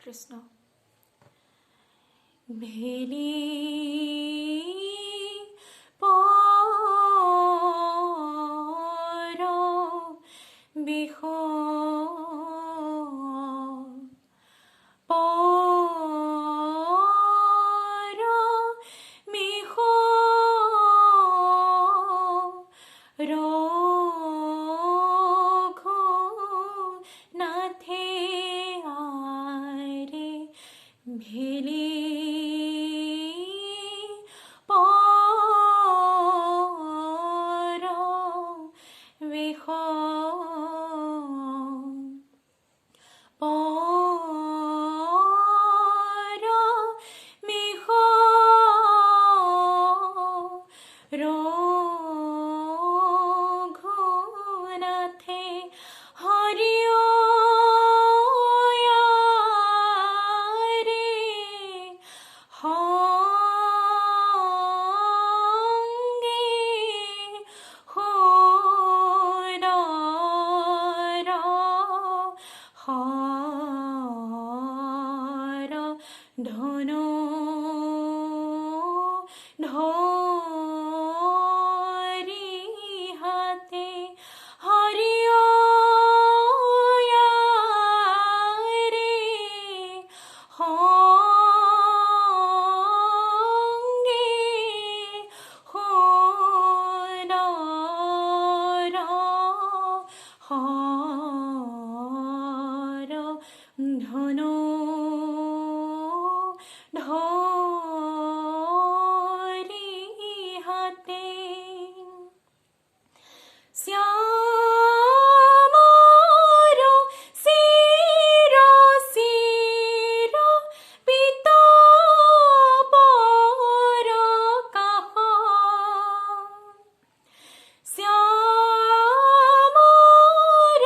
কৃষ্ণ। ভেলি পৰ বিষ পৰ বিষ রঘুনাথে আরে ভেলি রঘুনাথে হরিয় রে হঙ্গে হর হর ধনু ধরি হাতে হরিয় রে হঙ্গে হর হর ধনু ধরি হাতে শ্যামর শির শির পীতাম্বর কাহ শ্যামর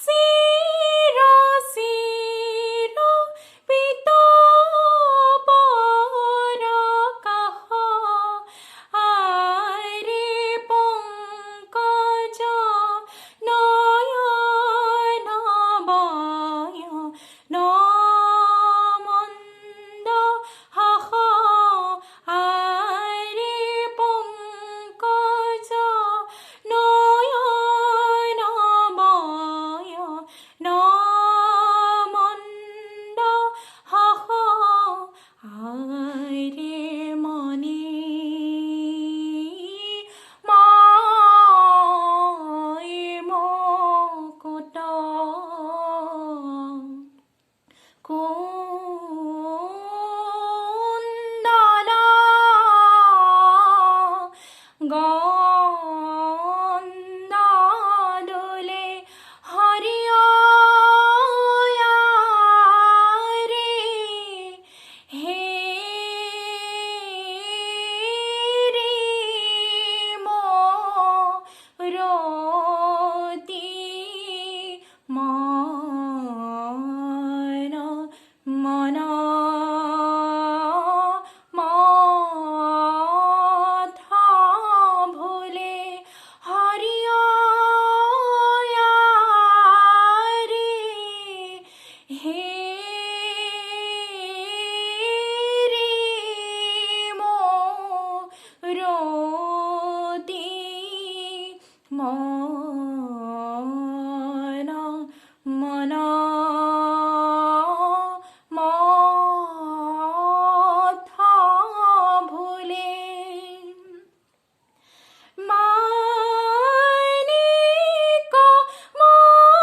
শির শির পীতাম্বর কাহ আরে পঙ্কজ নয়ন বয়ন মন্দ হাহ আরে পঙ্কজ নয়ন বয়ন মন্দ হাহ আরে মনি মাই মুকুট কুণ্ডল গন্দলে হরিয় রে হে রে মোরতি মন মন মাথা ভুলে হরিয় রে হে রে মোরতি মন মন মাথা ভুলে মানিক মতি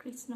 কৃষ্ণ।